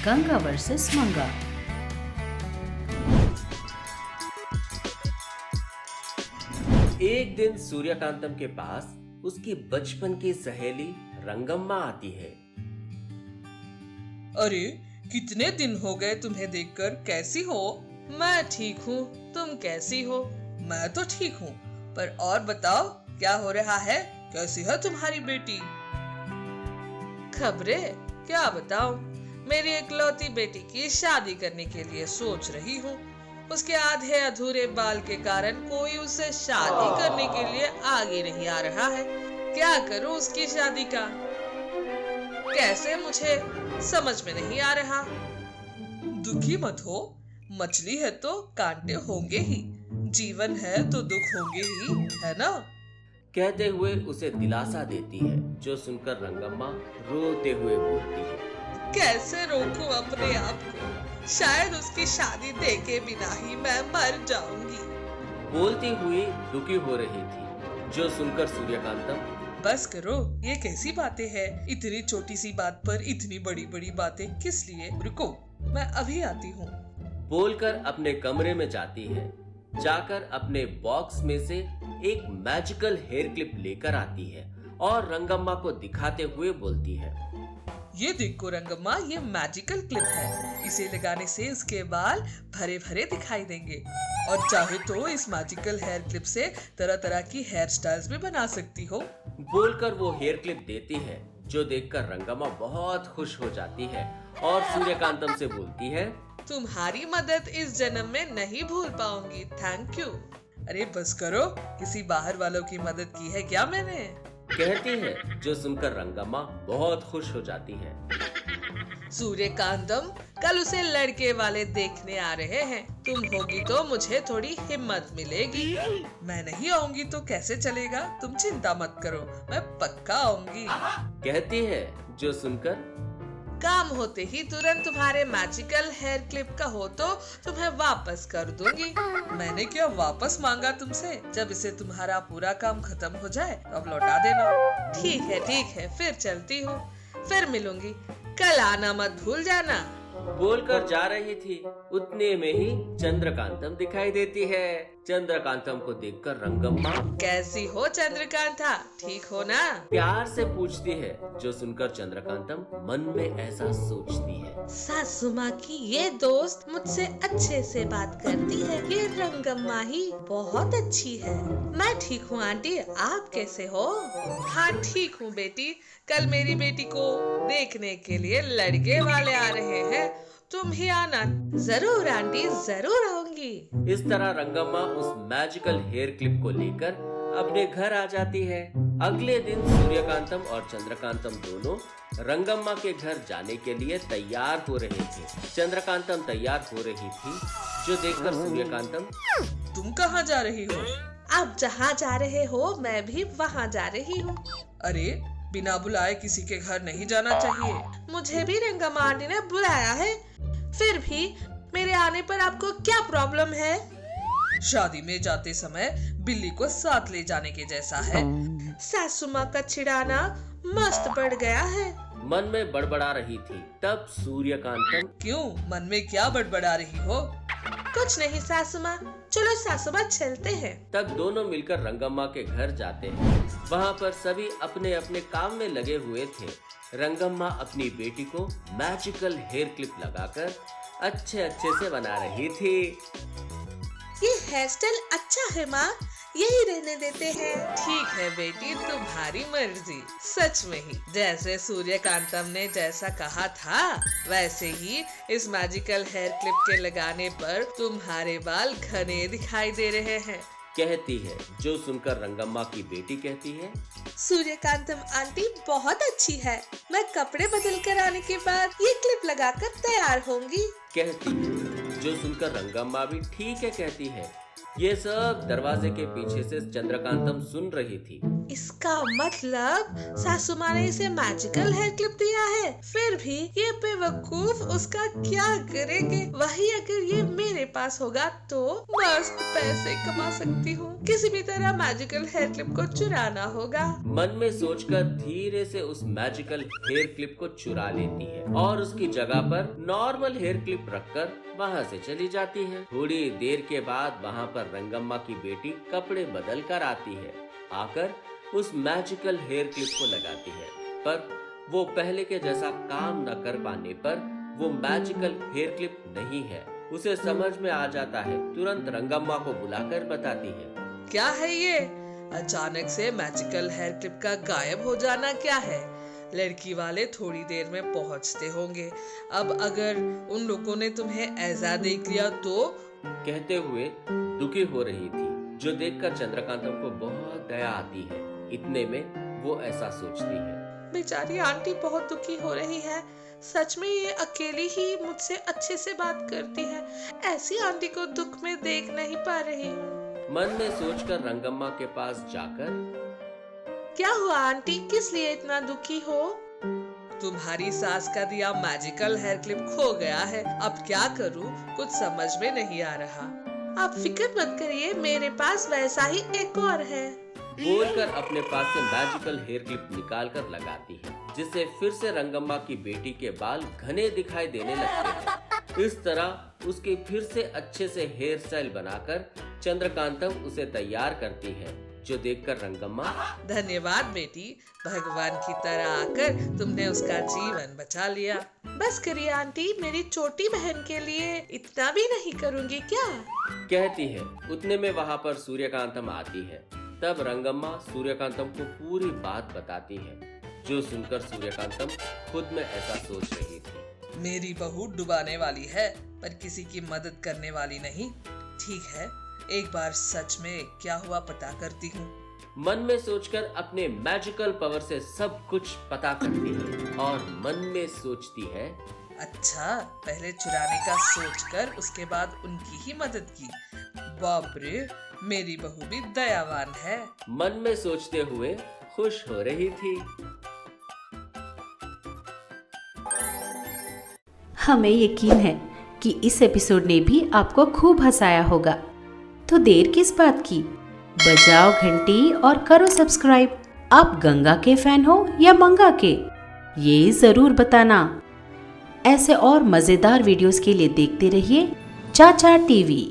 Ganga versus मंगा। एक दिन सूर्यकांतम के पास उसकी बचपन की सहेली रंगम्मा आती है। अरे कितने दिन हो गए तुम्हें देखकर, कैसी हो? मैं ठीक हूँ, तुम कैसी हो? मैं तो ठीक हूँ, पर और बताओ क्या हो रहा है? कैसी है तुम्हारी बेटी? खबरें क्या बताऊं, मेरी इकलौती बेटी की शादी करने के लिए सोच रही हूँ। उसके आधे अधूरे बाल के कारण कोई उसे शादी करने के लिए आगे नहीं आ रहा है। क्या करूँ उसकी शादी का? कैसे, मुझे समझ में नहीं आ रहा। दुखी मत हो, मछली है तो कांटे होंगे ही, जीवन है तो दुख होंगे ही, है ना? कहते हुए उसे दिलासा देती है, जो सुनकर रंगम्मा रोते हुए बोलती है, कैसे रोकूं अपने आप को? शायद उसकी शादी देखे बिना ही मैं मर जाऊंगी। बोलती हुई दुखी हो रही थी, जो सुनकर सूर्यकांतम, बस करो, ये कैसी बातें हैं? इतनी छोटी सी बात पर इतनी बड़ी बड़ी बातें किस लिए? रुको, मैं अभी आती हूँ। बोलकर अपने कमरे में जाती है। जाकर अपने बॉक्स में से एक मैजिकल हेयर क्लिप लेकर आती है और रंगम्मा को दिखाते हुए बोलती है, ये देखो रंगम्मा, ये मैजिकल क्लिप है। इसे लगाने से इसके बाल भरे भरे दिखाई देंगे और चाहे तो इस मैजिकल हेयर क्लिप से तरह तरह की हेयर स्टाइल्स भी बना सकती हो। बोलकर वो हेयर क्लिप देती है, जो देखकर रंगम्मा बहुत खुश हो जाती है और सूर्यकांतम से बोलती है, तुम्हारी मदद इस जन्म में नहीं भूल पाऊंगी, थैंक यू। अरे बस करो, किसी बाहर वालों की मदद की है क्या मैंने? कहती है, जो सुनकर रंगम्मा बहुत खुश हो जाती है। सूर्यकांतम, कल उसे लड़के वाले देखने आ रहे हैं। तुम होगी तो मुझे थोड़ी हिम्मत मिलेगी। मैं नहीं आऊंगी तो कैसे चलेगा? तुम चिंता मत करो, मैं पक्का आऊंगी। कहती है, जो सुनकर, काम होते ही तुरंत तुम्हारे मैजिकल हेयर क्लिप का हो तो तुम्हें वापस कर दूंगी। मैंने क्या वापस मांगा तुमसे? जब इसे तुम्हारा पूरा काम खत्म हो जाए तो अब लौटा देना। ठीक है, फिर चलती हूँ, फिर मिलूंगी। कल आना मत भूल जाना। बोलकर जा रही थी, उतने में ही चंद्रकांतम दिखाई देती है। चंद्रकांतम को देखकर रंगम्मा, कैसी हो चंद्रकांता, ठीक हो ना? प्यार से पूछती है, जो सुनकर चंद्रकांतम मन में ऐसा सोचती है, सासू माँ की ये दोस्त मुझसे अच्छे से बात करती है। ये रंगम्मा ही बहुत अच्छी है। मैं ठीक हूँ आंटी, आप कैसे हो? हाँ ठीक हूँ बेटी। कल मेरी बेटी को देखने के लिए लड़के वाले आ रहे हैं, तुम ही आना। जरूर आंटी, जरूर आऊंगी। इस तरह रंगम्मा उस मैजिकल हेयर क्लिप को लेकर अपने घर आ जाती है। अगले दिन सूर्यकांतम और चंद्रकांतम दोनों रंगम्मा के घर जाने के लिए तैयार हो रहे थे। चंद्रकांतम तैयार हो रही थी, जो देखकर सूर्यकांतम, तुम कहाँ जा रही हो? आप जहाँ जा रहे हो मैं भी वहाँ जा रही हूँ। अरे बिना बुलाए किसी के घर नहीं जाना चाहिए। मुझे भी रंगम्मा आंटी ने बुलाया है, फिर भी मेरे आने पर आपको क्या प्रॉब्लम है? शादी में जाते समय बिल्ली को साथ ले जाने के जैसा है। सासू माँ का चिढ़ाना मस्त बढ़ गया है। मन में बड़बड़ा रही थी। तब सूर्यकांतम, क्यों, मन में क्या बड़बड़ा रही हो? कुछ नहीं सासू माँ, चलो सासू माँ चलते हैं। तब दोनों मिलकर रंगम्मा के घर जाते हैं। वहाँ पर सभी अपने अपने काम में लगे हुए थे। रंगम्मा अपनी बेटी को मैजिकल हेयर क्लिप लगाकर अच्छे से बना रही थी। ये हेयर स्टाइल अच्छा है माँ, यही रहने देते हैं। ठीक है बेटी, तुम्हारी मर्जी। सच में ही जैसे सूर्यकांतम ने जैसा कहा था, वैसे ही इस मैजिकल हेयर क्लिप के लगाने पर तुम्हारे बाल घने दिखाई दे रहे हैं। कहती है, जो सुनकर रंगम्मा की बेटी कहती है, सूर्यकांतम आंटी बहुत अच्छी है। मैं कपड़े बदल कर आने के बाद ये क्लिप लगाकर तैयार होंगी। कहती है, जो सुनकर रंगम्मा भी ठीक है कहती है। ये सब दरवाजे के पीछे से चंद्रकांतम सुन रही थी। इसका मतलब सासू माँ ने इसे मैजिकल हेयर क्लिप दिया है। फिर भी ये बेवकूफ उसका क्या करेंगे। वही अगर ये मेरे पास होगा तो मस्त पैसे कमा सकती हूँ। किसी भी तरह मैजिकल हेयर क्लिप को चुराना होगा। मन में सोचकर धीरे से उस मैजिकल हेयर क्लिप को चुरा लेती है और उसकी जगह पर नॉर्मल हेयर क्लिप रखकर वहाँ से चली जाती है। थोड़ी देर के बाद वहाँ पर रंगम्मा की बेटी कपड़े बदल कर आती है। आकर उस मैजिकल हेयर क्लिप को लगाती है, पर वो पहले के जैसा काम न कर पाने पर वो मैजिकल हेयर क्लिप नहीं है। उसे समझ में आ जाता है, तुरंत रंगम्मा को बुलाकर बताती है। क्या है ये? अचानक से मैजिकल हेयर क्लिप का गायब हो जाना क्या है? लड़की वाले थोड़ी देर में पहुंचते होंगे। अब अगर उन लोगों ने तुम्हें ऐसा देख लिया तो? कहते हुए दुखी हो रही थी, जो देखकर चंद्रकांतम को बहुत दया आती है। इतने में वो ऐसा सोचती है, बेचारी आंटी बहुत दुखी हो रही है। सच में ये अकेली ही मुझसे अच्छे से बात करती है। ऐसी आंटी को दुख में देख नहीं पा रही हूँ। मन में सोचकर रंगम्मा के पास जाकर, क्या हुआ आंटी, किस लिए इतना दुखी हो? तुम्हारी सास का दिया मैजिकल हेयर क्लिप खो गया है। अब क्या करूं, कुछ समझ में नहीं आ रहा। आप फिक्र मत करिए, मेरे पास वैसा ही एक और है। बोलकर अपने पास से मैजिकल हेयर क्लिप निकाल कर लगाती है, जिससे फिर से रंगम्मा की बेटी के बाल घने दिखाई देने लगते हैं। इस तरह उसके फिर से अच्छे से हेयर स्टाइल बनाकर चंद्रकांतम उसे तैयार करती है, जो देखकर रंगम्मा, धन्यवाद बेटी, भगवान की तरह आकर तुमने उसका जीवन बचा लिया। बस करिए आंटी, मेरी छोटी बहन के लिए इतना भी नहीं करूँगी क्या? कहती है। उतने में वहाँ पर सूर्यकांतम आती है। तब रंगम्मा सूर्यकांतम को पूरी बात बताती है, जो सुनकर सूर्यकांतम खुद में ऐसा सोच रही थी। मेरी बहू डुबाने वाली है, पर किसी की मदद करने वाली नहीं। ठीक है, एक बार सच में क्या हुआ पता करती हूँ। मन में सोचकर अपने मैजिकल पावर से सब कुछ पता करती है और मन में सोचती है, अच्छा, पहले चुराने का सोचकर उसके बाद उनकी ही मदद की। बाप रे, मेरी बहू भी दयावान है। मन में सोचते हुए खुश हो रही थी। हमें यकीन है कि इस एपिसोड ने भी आपको खूब हंसाया होगा। तो देर किस बात की, बजाओ घंटी और करो सब्सक्राइब। आप गंगा के फैन हो या मंगा के, ये जरूर बताना। ऐसे और मजेदार वीडियोस के लिए देखते रहिए चाचा टीवी।